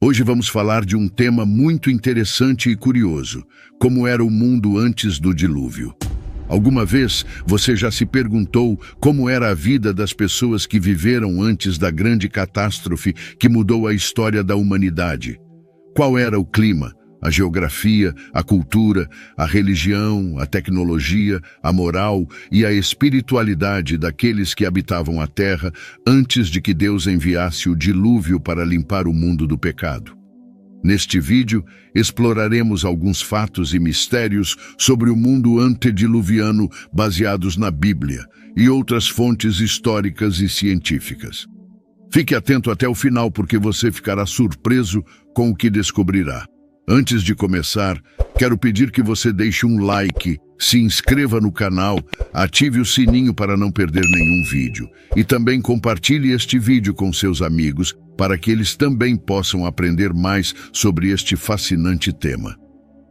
Hoje vamos falar de um tema muito interessante e curioso: como era o mundo antes do dilúvio. Alguma vez você já se perguntou como era a vida das pessoas que viveram antes da grande catástrofe que mudou a história da humanidade? Qual era o clima, a geografia, a cultura, a religião, a tecnologia, a moral e a espiritualidade daqueles que habitavam a Terra antes de que Deus enviasse o dilúvio para limpar o mundo do pecado? Neste vídeo, exploraremos alguns fatos e mistérios sobre o mundo antediluviano baseados na Bíblia e outras fontes históricas e científicas. Fique atento até o final porque você ficará surpreso com o que descobrirá. Antes de começar, quero pedir que você deixe um like, se inscreva no canal, ative o sininho para não perder nenhum vídeo e também compartilhe este vídeo com seus amigos para que eles também possam aprender mais sobre este fascinante tema.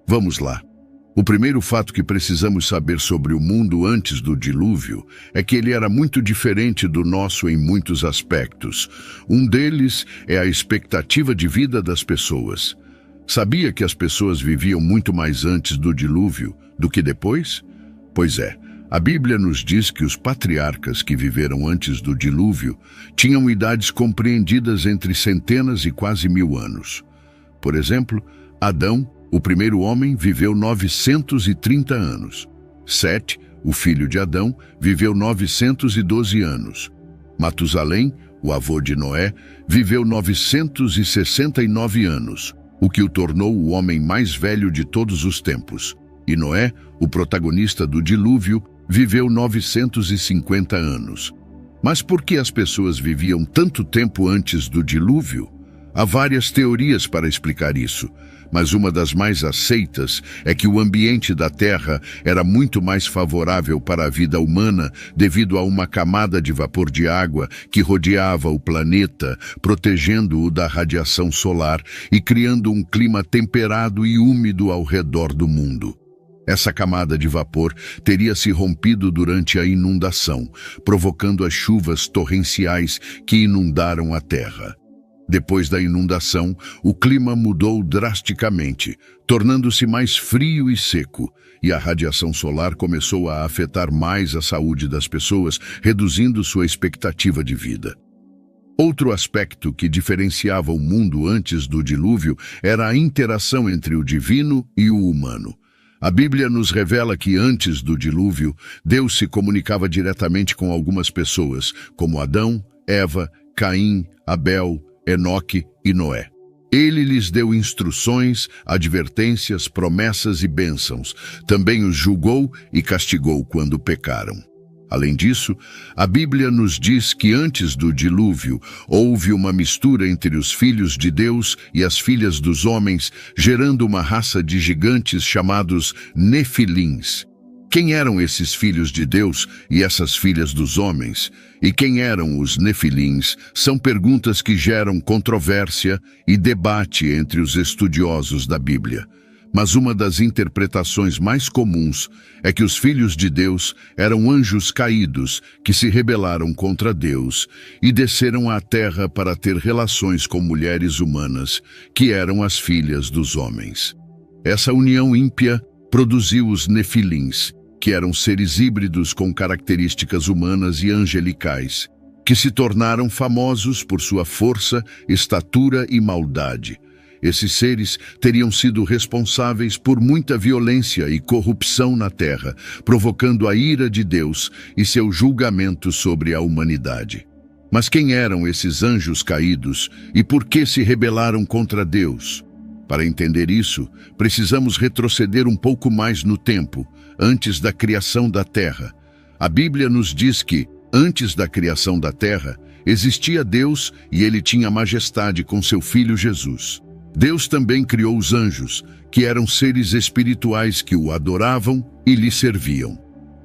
Vamos lá. O primeiro fato que precisamos saber sobre o mundo antes do dilúvio é que ele era muito diferente do nosso em muitos aspectos. Um deles é a expectativa de vida das pessoas. Sabia que as pessoas viviam muito mais antes do dilúvio do que depois? Pois é, a Bíblia nos diz que os patriarcas que viveram antes do dilúvio tinham idades compreendidas entre centenas e quase 1000 anos. Por exemplo, Adão, o primeiro homem, viveu 930 anos. Sete, o filho de Adão, viveu 912 anos. Matusalém, o avô de Noé, viveu 969 anos. O que o tornou o homem mais velho de todos os tempos. E Noé, o protagonista do dilúvio, viveu 950 anos. Mas por que as pessoas viviam tanto tempo antes do dilúvio? Há várias teorias para explicar isso, mas uma das mais aceitas é que o ambiente da Terra era muito mais favorável para a vida humana devido a uma camada de vapor de água que rodeava o planeta, protegendo-o da radiação solar e criando um clima temperado e úmido ao redor do mundo. Essa camada de vapor teria se rompido durante a inundação, provocando as chuvas torrenciais que inundaram a Terra. Depois da inundação, o clima mudou drasticamente, tornando-se mais frio e seco, e a radiação solar começou a afetar mais a saúde das pessoas, reduzindo sua expectativa de vida. Outro aspecto que diferenciava o mundo antes do dilúvio era a interação entre o divino e o humano. A Bíblia nos revela que antes do dilúvio, Deus se comunicava diretamente com algumas pessoas, como Adão, Eva, Caim, Abel, Enoque e Noé. Ele lhes deu instruções, advertências, promessas e bênçãos. Também os julgou e castigou quando pecaram. Além disso, a Bíblia nos diz que antes do dilúvio houve uma mistura entre os filhos de Deus e as filhas dos homens, gerando uma raça de gigantes chamados Nefilins. Quem eram esses filhos de Deus e essas filhas dos homens? E quem eram os Nefilins? São perguntas que geram controvérsia e debate entre os estudiosos da Bíblia. Mas uma das interpretações mais comuns é que os filhos de Deus eram anjos caídos que se rebelaram contra Deus e desceram à terra para ter relações com mulheres humanas, que eram as filhas dos homens. Essa união ímpia produziu os Nefilins, que eram seres híbridos com características humanas e angelicais, que se tornaram famosos por sua força, estatura e maldade. Esses seres teriam sido responsáveis por muita violência e corrupção na terra, provocando a ira de Deus e seu julgamento sobre a humanidade. Mas quem eram esses anjos caídos e por que se rebelaram contra Deus? Para entender isso, precisamos retroceder um pouco mais no tempo, antes da criação da Terra. A Bíblia nos diz que, antes da criação da Terra, existia Deus e ele tinha majestade com seu Filho Jesus. Deus também criou os anjos, que eram seres espirituais que o adoravam e lhe serviam.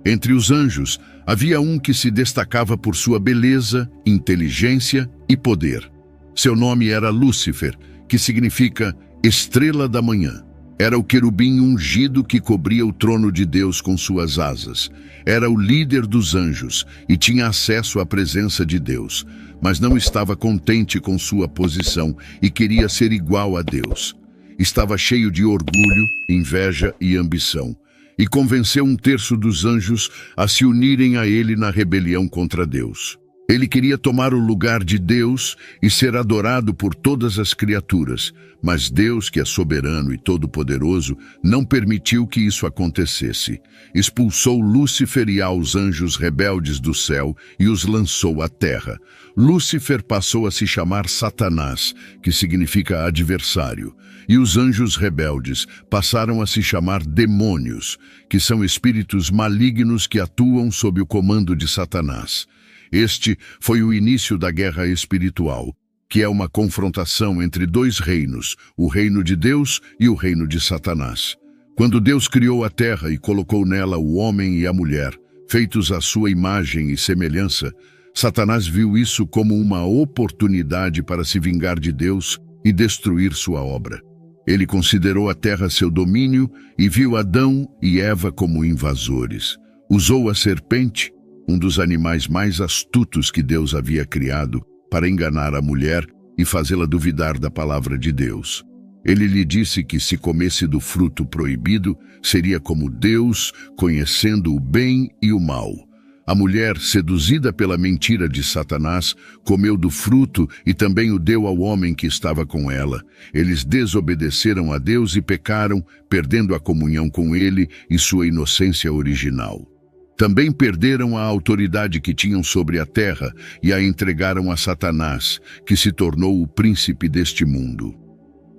Entre os anjos, havia um que se destacava por sua beleza, inteligência e poder. Seu nome era Lúcifer, que significa estrela da manhã. Era o querubim ungido que cobria o trono de Deus com suas asas. Era o líder dos anjos e tinha acesso à presença de Deus, mas não estava contente com sua posição e queria ser igual a Deus. Estava cheio de orgulho, inveja e ambição, e convenceu um terço dos anjos a se unirem a ele na rebelião contra Deus. Ele queria tomar o lugar de Deus e ser adorado por todas as criaturas, mas Deus, que é soberano e todo-poderoso, não permitiu que isso acontecesse. Expulsou Lúcifer e aos anjos rebeldes do céu e os lançou à terra. Lúcifer passou a se chamar Satanás, que significa adversário, e os anjos rebeldes passaram a se chamar demônios, que são espíritos malignos que atuam sob o comando de Satanás. Este foi o início da guerra espiritual, que é uma confrontação entre dois reinos, o reino de Deus e o reino de Satanás. Quando Deus criou a terra e colocou nela o homem e a mulher, feitos à sua imagem e semelhança, Satanás viu isso como uma oportunidade para se vingar de Deus e destruir sua obra. Ele considerou a terra seu domínio e viu Adão e Eva como invasores. Usou a serpente, um dos animais mais astutos que Deus havia criado, para enganar a mulher e fazê-la duvidar da palavra de Deus. Ele lhe disse que se comesse do fruto proibido, seria como Deus, conhecendo o bem e o mal. A mulher, seduzida pela mentira de Satanás, comeu do fruto e também o deu ao homem que estava com ela. Eles desobedeceram a Deus e pecaram, perdendo a comunhão com ele e sua inocência original. Também perderam a autoridade que tinham sobre a terra e a entregaram a Satanás, que se tornou o príncipe deste mundo.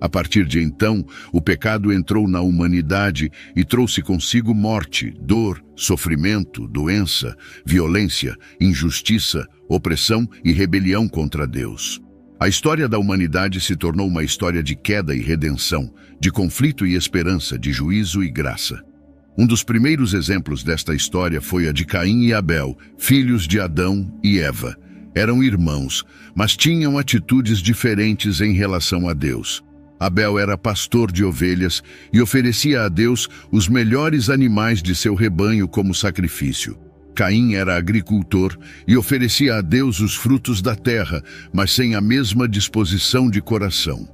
A partir de então, o pecado entrou na humanidade e trouxe consigo morte, dor, sofrimento, doença, violência, injustiça, opressão e rebelião contra Deus. A história da humanidade se tornou uma história de queda e redenção, de conflito e esperança, de juízo e graça. Um dos primeiros exemplos desta história foi a de Caim e Abel, filhos de Adão e Eva. Eram irmãos, mas tinham atitudes diferentes em relação a Deus. Abel era pastor de ovelhas e oferecia a Deus os melhores animais de seu rebanho como sacrifício. Caim era agricultor e oferecia a Deus os frutos da terra, mas sem a mesma disposição de coração.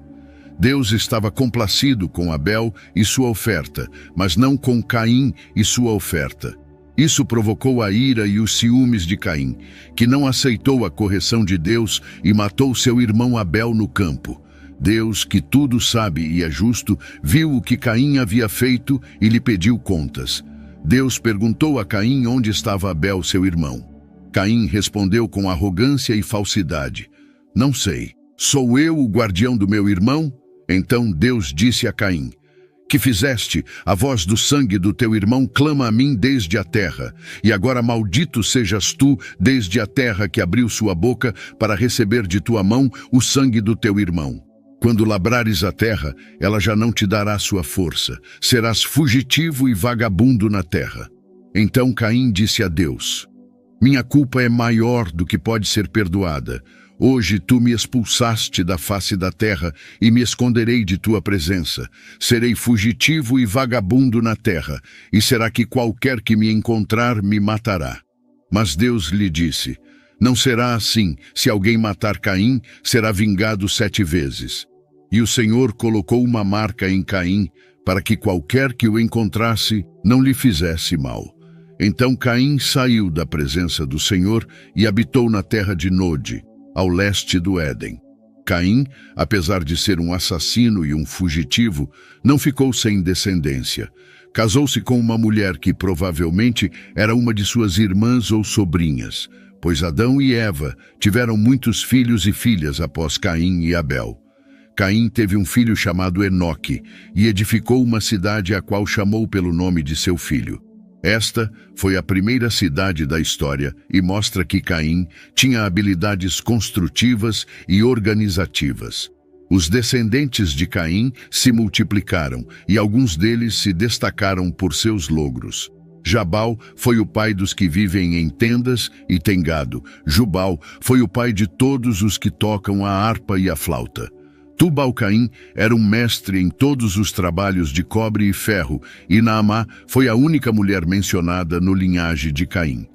Deus estava complacido com Abel e sua oferta, mas não com Caim e sua oferta. Isso provocou a ira e os ciúmes de Caim, que não aceitou a correção de Deus e matou seu irmão Abel no campo. Deus, que tudo sabe e é justo, viu o que Caim havia feito e lhe pediu contas. Deus perguntou a Caim onde estava Abel, seu irmão. Caim respondeu com arrogância e falsidade: "Não sei. Sou eu o guardião do meu irmão?" Então Deus disse a Caim: "Que fizeste? A voz do sangue do teu irmão clama a mim desde a terra, e agora maldito sejas tu desde a terra que abriu sua boca para receber de tua mão o sangue do teu irmão. Quando labrares a terra, ela já não te dará sua força, serás fugitivo e vagabundo na terra." Então Caim disse a Deus: "Minha culpa é maior do que pode ser perdoada. Hoje tu me expulsaste da face da terra e me esconderei de tua presença. Serei fugitivo e vagabundo na terra, e será que qualquer que me encontrar me matará." Mas Deus lhe disse: "Não será assim. Se alguém matar Caim, será vingado 7 vezes." E o Senhor colocou uma marca em Caim, para que qualquer que o encontrasse não lhe fizesse mal. Então Caim saiu da presença do Senhor e habitou na terra de Nod, ao leste do Éden. Caim, apesar de ser um assassino e um fugitivo, não ficou sem descendência. Casou-se com uma mulher que provavelmente era uma de suas irmãs ou sobrinhas, pois Adão e Eva tiveram muitos filhos e filhas após Caim e Abel. Caim teve um filho chamado Enoque e edificou uma cidade a qual chamou pelo nome de seu filho. Esta foi a primeira cidade da história e mostra que Caim tinha habilidades construtivas e organizativas. Os descendentes de Caim se multiplicaram e alguns deles se destacaram por seus logros. Jabal foi o pai dos que vivem em tendas e têm gado. Jubal foi o pai de todos os que tocam a harpa e a flauta. Tubal-Caim era um mestre em todos os trabalhos de cobre e ferro, e Naamá foi a única mulher mencionada no linhagem de Caim.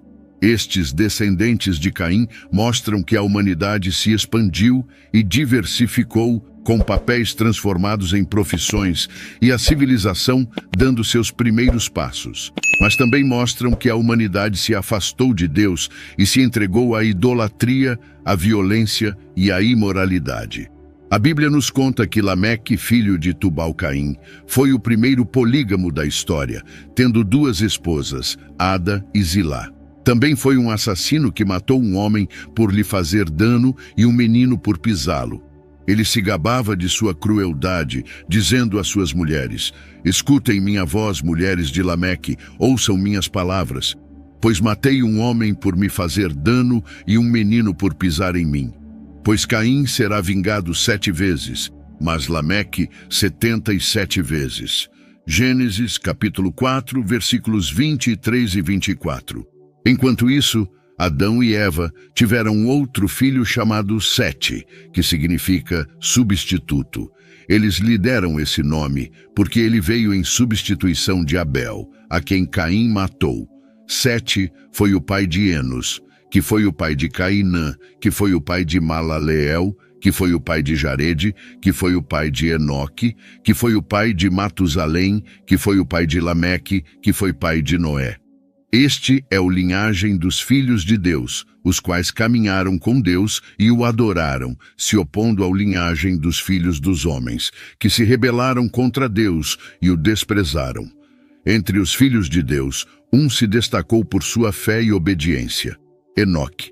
Estes descendentes de Caim mostram que a humanidade se expandiu e diversificou com papéis transformados em profissões e a civilização dando seus primeiros passos. Mas também mostram que a humanidade se afastou de Deus e se entregou à idolatria, à violência e à imoralidade. A Bíblia nos conta que Lameque, filho de Tubal-Caim, foi o primeiro polígamo da história, tendo duas esposas, Ada e Zilá. Também foi um assassino que matou um homem por lhe fazer dano e um menino por pisá-lo. Ele se gabava de sua crueldade, dizendo às suas mulheres: "Escutem minha voz, mulheres de Lameque, ouçam minhas palavras, pois matei um homem por me fazer dano e um menino por pisar em mim. Pois Caim será vingado 7 vezes, mas Lameque 77 vezes." Gênesis capítulo 4, versículos 23 e 24. Enquanto isso, Adão e Eva tiveram outro filho chamado Sete, que significa substituto. Eles lhe deram esse nome porque ele veio em substituição de Abel, a quem Caim matou. Sete foi o pai de Enos, que foi o pai de Cainã, que foi o pai de Malaleel, que foi o pai de Jarede, que foi o pai de Enoque, que foi o pai de Matusalém, que foi o pai de Lameque, que foi pai de Noé. Este é o linhagem dos filhos de Deus, os quais caminharam com Deus e o adoraram, se opondo ao linhagem dos filhos dos homens, que se rebelaram contra Deus e o desprezaram. Entre os filhos de Deus, um se destacou por sua fé e obediência: Enoque.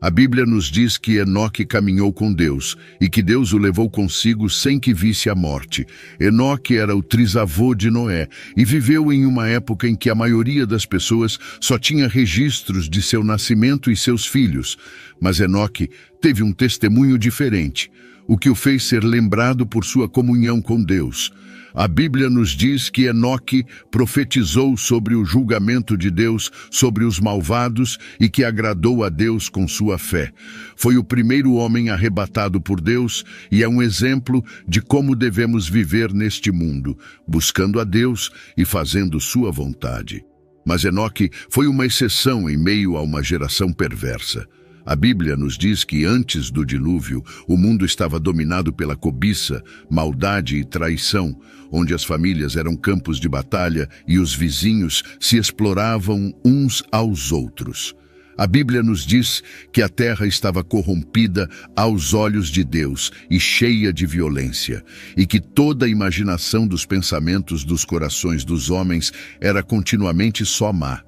A Bíblia nos diz que Enoque caminhou com Deus e que Deus o levou consigo sem que visse a morte. Enoque era o trisavô de Noé e viveu em uma época em que a maioria das pessoas só tinha registros de seu nascimento e seus filhos. Mas Enoque teve um testemunho diferente, o que o fez ser lembrado por sua comunhão com Deus. A Bíblia nos diz que Enoque profetizou sobre o julgamento de Deus sobre os malvados e que agradou a Deus com sua fé. Foi o primeiro homem arrebatado por Deus e é um exemplo de como devemos viver neste mundo, buscando a Deus e fazendo sua vontade. Mas Enoque foi uma exceção em meio a uma geração perversa. A Bíblia nos diz que antes do dilúvio, o mundo estava dominado pela cobiça, maldade e traição, onde as famílias eram campos de batalha e os vizinhos se exploravam uns aos outros. A Bíblia nos diz que a terra estava corrompida aos olhos de Deus e cheia de violência, e que toda a imaginação dos pensamentos dos corações dos homens era continuamente só má.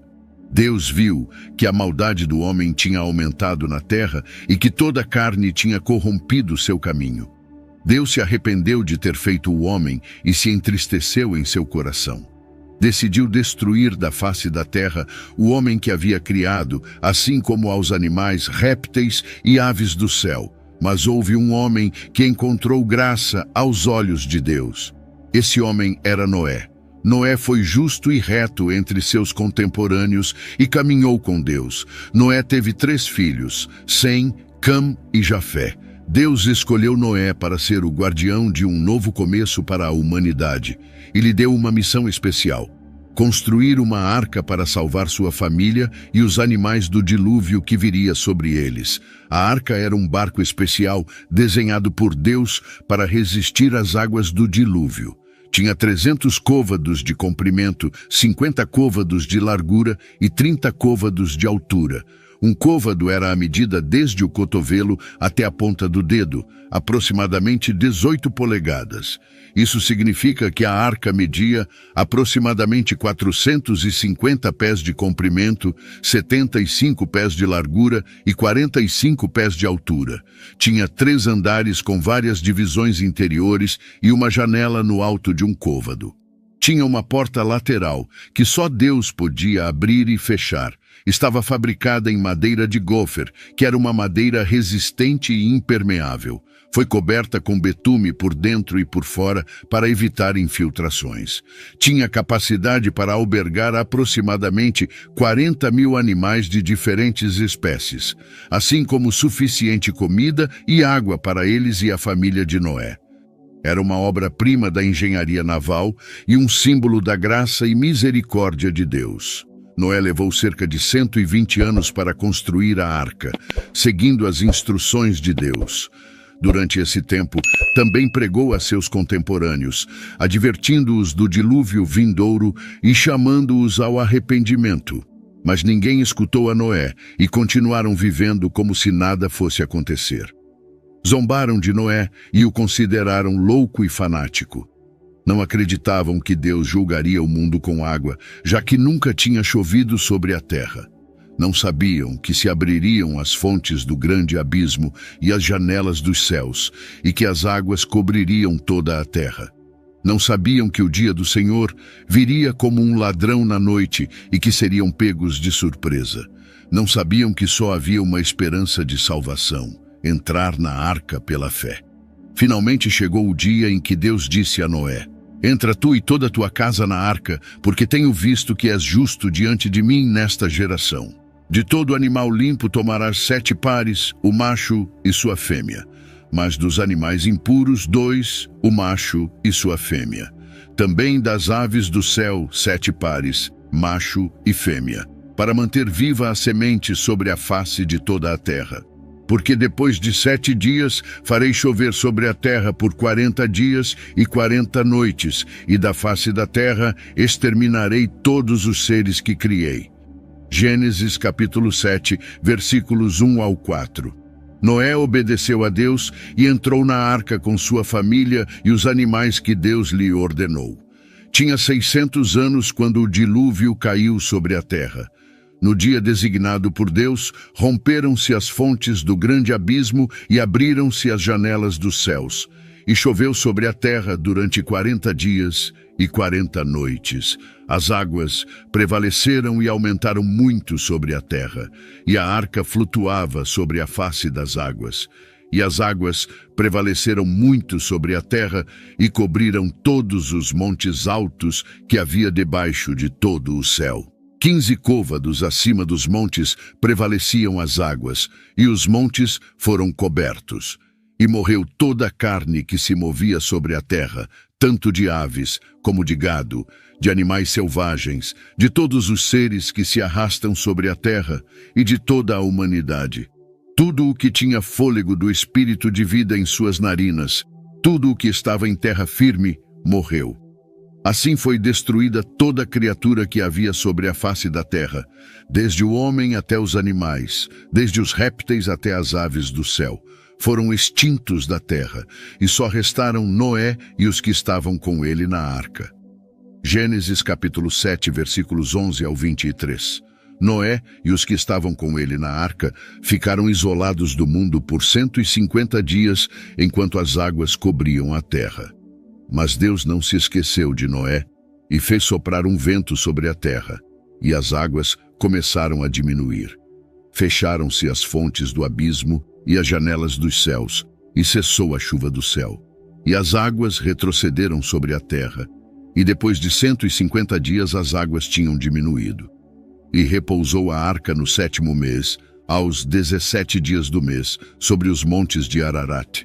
Deus viu que a maldade do homem tinha aumentado na terra e que toda a carne tinha corrompido seu caminho. Deus se arrependeu de ter feito o homem e se entristeceu em seu coração. Decidiu destruir da face da terra o homem que havia criado, assim como aos animais, répteis e aves do céu. Mas houve um homem que encontrou graça aos olhos de Deus. Esse homem era Noé. Noé foi justo e reto entre seus contemporâneos e caminhou com Deus. Noé teve 3 filhos, Sem, Cam e Jafé. Deus escolheu Noé para ser o guardião de um novo começo para a humanidade e lhe deu uma missão especial: construir uma arca para salvar sua família e os animais do dilúvio que viria sobre eles. A arca era um barco especial desenhado por Deus para resistir às águas do dilúvio. Tinha 300 côvados de comprimento, 50 côvados de largura e 30 côvados de altura. Um côvado era a medida desde o cotovelo até a ponta do dedo, aproximadamente 18 polegadas. Isso significa que a arca media aproximadamente 450 pés de comprimento, 75 pés de largura e 45 pés de altura. Tinha 3 andares com várias divisões interiores e uma janela no alto de um côvado. Tinha uma porta lateral que só Deus podia abrir e fechar. Estava fabricada em madeira de gofer, que era uma madeira resistente e impermeável. Foi coberta com betume por dentro e por fora para evitar infiltrações. Tinha capacidade para albergar aproximadamente 40.000 animais de diferentes espécies, assim como suficiente comida e água para eles e a família de Noé. Era uma obra-prima da engenharia naval e um símbolo da graça e misericórdia de Deus. Noé levou cerca de 120 anos para construir a arca, seguindo as instruções de Deus. Durante esse tempo, também pregou a seus contemporâneos, advertindo-os do dilúvio vindouro e chamando-os ao arrependimento. Mas ninguém escutou a Noé e continuaram vivendo como se nada fosse acontecer. Zombaram de Noé e o consideraram louco e fanático. Não acreditavam que Deus julgaria o mundo com água, já que nunca tinha chovido sobre a terra. Não sabiam que se abririam as fontes do grande abismo e as janelas dos céus, e que as águas cobririam toda a terra. Não sabiam que o dia do Senhor viria como um ladrão na noite e que seriam pegos de surpresa. Não sabiam que só havia uma esperança de salvação: entrar na arca pela fé. Finalmente chegou o dia em que Deus disse a Noé: "Entra tu e toda a tua casa na arca, porque tenho visto que és justo diante de mim nesta geração. De todo animal limpo tomarás 7 pares, o macho e sua fêmea. Mas dos animais impuros, 2, o macho e sua fêmea. Também das aves do céu, 7 pares, macho e fêmea, para manter viva a semente sobre a face de toda a terra. Porque depois de 7 dias farei chover sobre a terra por 40 dias e 40 noites, e da face da terra exterminarei todos os seres que criei." Gênesis capítulo 7, versículos 1 ao 4. Noé obedeceu a Deus e entrou na arca com sua família e os animais que Deus lhe ordenou. Tinha 600 anos quando o dilúvio caiu sobre a terra. No dia designado por Deus, romperam-se as fontes do grande abismo e abriram-se as janelas dos céus. E choveu sobre a terra durante 40 dias e 40 noites. As águas prevaleceram e aumentaram muito sobre a terra, e a arca flutuava sobre a face das águas. E as águas prevaleceram muito sobre a terra e cobriram todos os montes altos que havia debaixo de todo o céu. 15 côvados acima dos montes prevaleciam as águas, e os montes foram cobertos. E morreu toda a carne que se movia sobre a terra, tanto de aves como de gado, de animais selvagens, de todos os seres que se arrastam sobre a terra e de toda a humanidade. Tudo o que tinha fôlego do espírito de vida em suas narinas, tudo o que estava em terra firme, morreu. Assim foi destruída toda criatura que havia sobre a face da terra, desde o homem até os animais, desde os répteis até as aves do céu. Foram extintos da terra, e só restaram Noé e os que estavam com ele na arca. Gênesis capítulo 7, versículos 11 ao 23. Noé e os que estavam com ele na arca ficaram isolados do mundo por 150 dias, enquanto as águas cobriam a terra. Mas Deus não se esqueceu de Noé e fez soprar um vento sobre a terra, e as águas começaram a diminuir. Fecharam-se as fontes do abismo e as janelas dos céus, e cessou a chuva do céu. E as águas retrocederam sobre a terra, e depois de 150 dias as águas tinham diminuído. E repousou a arca no 7º mês, aos 17 dias do mês, sobre os montes de Ararat.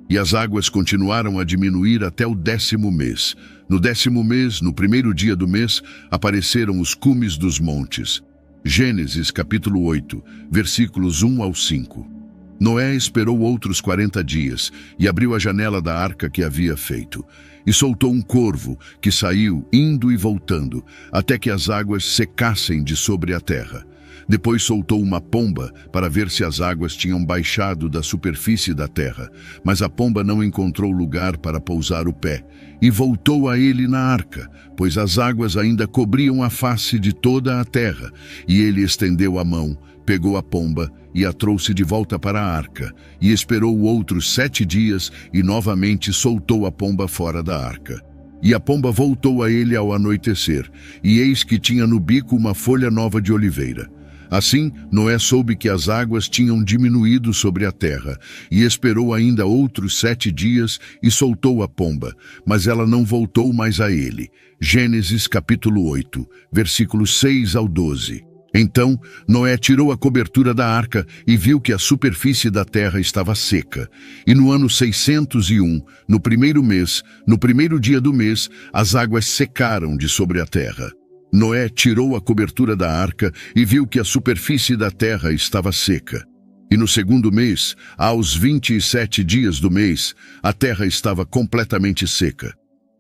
E as águas continuaram a diminuir até o 10º mês. No 10º mês, no 1º dia do mês, apareceram os cumes dos montes. Gênesis capítulo 8, versículos 1 ao 5. Noé esperou outros 40 dias e abriu a janela da arca que havia feito. E soltou um corvo que saiu indo e voltando, até que as águas secassem de sobre a terra. Depois soltou uma pomba para ver se as águas tinham baixado da superfície da terra, mas a pomba não encontrou lugar para pousar o pé, e voltou a ele na arca, pois as águas ainda cobriam a face de toda a terra, e ele estendeu a mão, pegou a pomba e a trouxe de volta para a arca, e esperou outros 7 dias e novamente soltou a pomba fora da arca. E a pomba voltou a ele ao anoitecer, e eis que tinha no bico uma folha nova de oliveira. Assim, Noé soube que as águas tinham diminuído sobre a terra, e esperou ainda outros 7 dias e soltou a pomba, mas ela não voltou mais a ele. Gênesis capítulo 8, versículos 6 ao 12. Então Noé tirou a cobertura da arca e viu que a superfície da terra estava seca. E no ano 601, no primeiro mês, no primeiro dia do mês, as águas secaram de sobre a terra. Noé tirou a cobertura da arca e viu que a superfície da terra estava seca. E no segundo mês, aos 27 dias do mês, a terra estava completamente seca.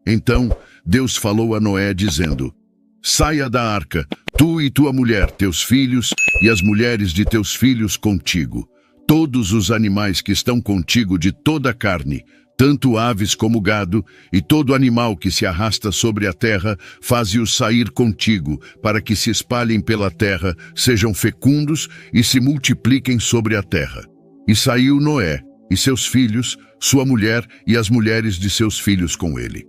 Então Deus falou a Noé dizendo: saia da arca, tu e tua mulher, teus filhos e as mulheres de teus filhos contigo. Todos os animais que estão contigo de toda a carne, tanto aves como gado, e todo animal que se arrasta sobre a terra, faze-os sair contigo, para que se espalhem pela terra, sejam fecundos e se multipliquem sobre a terra. E saiu Noé, e seus filhos, sua mulher e as mulheres de seus filhos com ele.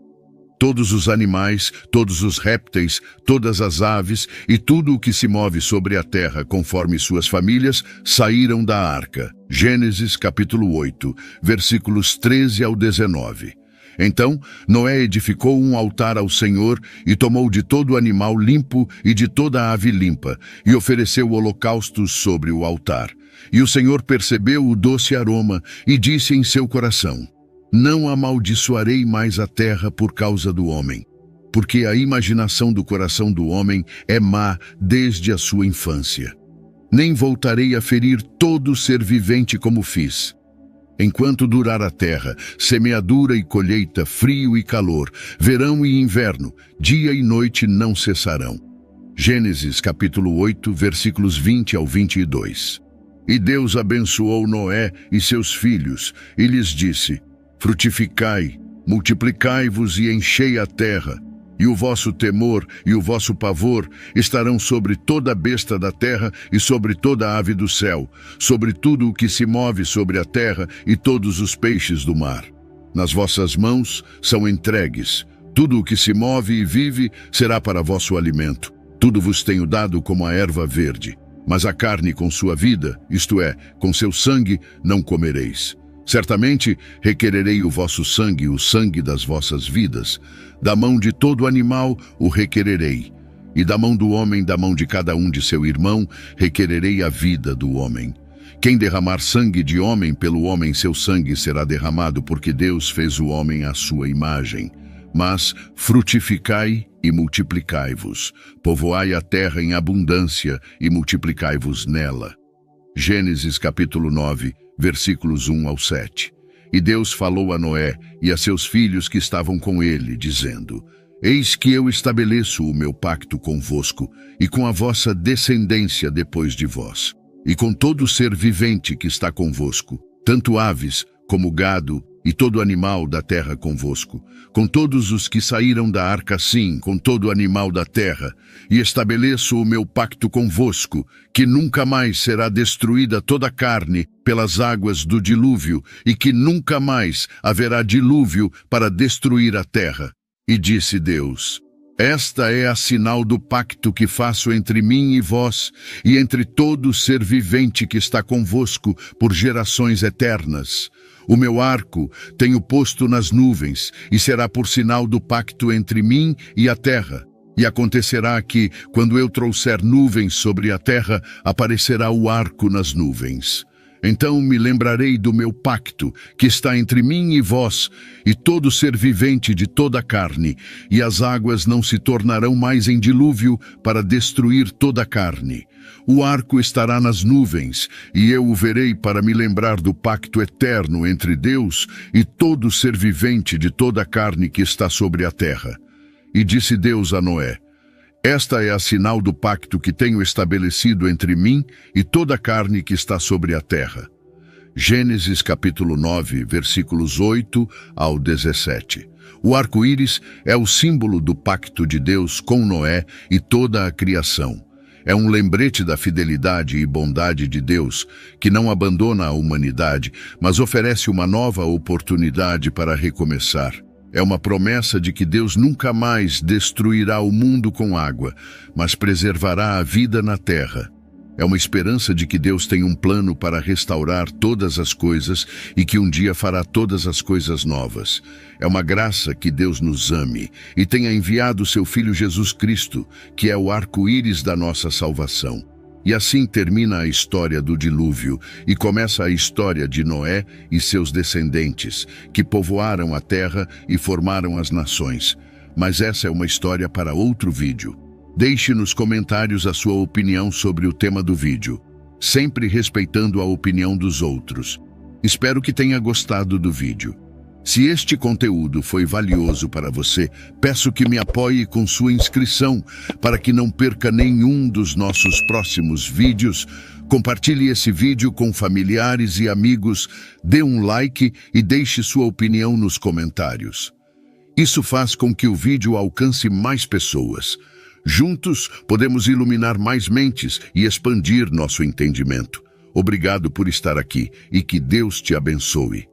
Todos os animais, todos os répteis, todas as aves e tudo o que se move sobre a terra conforme suas famílias saíram da arca. Gênesis capítulo 8, versículos 13 ao 19. Então Noé edificou um altar ao Senhor e tomou de todo animal limpo e de toda ave limpa e ofereceu holocaustos sobre o altar. E o Senhor percebeu o doce aroma e disse em seu coração: não amaldiçoarei mais a terra por causa do homem, porque a imaginação do coração do homem é má desde a sua infância. Nem voltarei a ferir todo ser vivente como fiz. Enquanto durar a terra, semeadura e colheita, frio e calor, verão e inverno, dia e noite não cessarão. Gênesis capítulo 8, versículos 20 ao 22. E Deus abençoou Noé e seus filhos, e lhes disse: frutificai, multiplicai-vos e enchei a terra, e o vosso temor e o vosso pavor estarão sobre toda a besta da terra e sobre toda a ave do céu, sobre tudo o que se move sobre a terra e todos os peixes do mar. Nas vossas mãos são entregues. Tudo o que se move e vive será para vosso alimento. Tudo vos tenho dado como a erva verde. Mas a carne com sua vida, isto é, com seu sangue, não comereis. Certamente requererei o vosso sangue, o sangue das vossas vidas. Da mão de todo animal o requererei. E da mão do homem, da mão de cada um de seu irmão, requererei a vida do homem. Quem derramar sangue de homem, pelo homem seu sangue será derramado, porque Deus fez o homem à sua imagem. Mas frutificai e multiplicai-vos. Povoai a terra em abundância e multiplicai-vos nela. Gênesis capítulo 9, versículos 1 ao 7. E Deus falou a Noé e a seus filhos que estavam com ele, dizendo: eis que eu estabeleço o meu pacto convosco e com a vossa descendência depois de vós, e com todo ser vivente que está convosco, tanto aves como gado e todo animal da terra convosco, com todos os que saíram da arca, sim, com todo animal da terra, e estabeleço o meu pacto convosco, que nunca mais será destruída toda a carne pelas águas do dilúvio, e que nunca mais haverá dilúvio para destruir a terra. E disse Deus: esta é a sinal do pacto que faço entre mim e vós, e entre todo ser vivente que está convosco por gerações eternas. O meu arco tenho posto nas nuvens, e será por sinal do pacto entre mim e a terra. E acontecerá que, quando eu trouxer nuvens sobre a terra, aparecerá o arco nas nuvens. Então me lembrarei do meu pacto, que está entre mim e vós, e todo ser vivente de toda a carne, e as águas não se tornarão mais em dilúvio para destruir toda a carne. O arco estará nas nuvens, e eu o verei para me lembrar do pacto eterno entre Deus e todo ser vivente de toda a carne que está sobre a terra. E disse Deus a Noé: esta é a sinal do pacto que tenho estabelecido entre mim e toda a carne que está sobre a terra. Gênesis capítulo 9, versículos 8 ao 17. O arco-íris é o símbolo do pacto de Deus com Noé e toda a criação. É um lembrete da fidelidade e bondade de Deus, que não abandona a humanidade, mas oferece uma nova oportunidade para recomeçar. É uma promessa de que Deus nunca mais destruirá o mundo com água, mas preservará a vida na terra. É uma esperança de que Deus tem um plano para restaurar todas as coisas e que um dia fará todas as coisas novas. É uma graça que Deus nos ame e tenha enviado seu Filho Jesus Cristo, que é o arco-íris da nossa salvação. E assim termina a história do dilúvio e começa a história de Noé e seus descendentes, que povoaram a terra e formaram as nações. Mas essa é uma história para outro vídeo. Deixe nos comentários a sua opinião sobre o tema do vídeo, sempre respeitando a opinião dos outros. Espero que tenha gostado do vídeo. Se este conteúdo foi valioso para você, peço que me apoie com sua inscrição para que não perca nenhum dos nossos próximos vídeos. Compartilhe esse vídeo com familiares e amigos, dê um like e deixe sua opinião nos comentários. Isso faz com que o vídeo alcance mais pessoas. Juntos, podemos iluminar mais mentes e expandir nosso entendimento. Obrigado por estar aqui e que Deus te abençoe.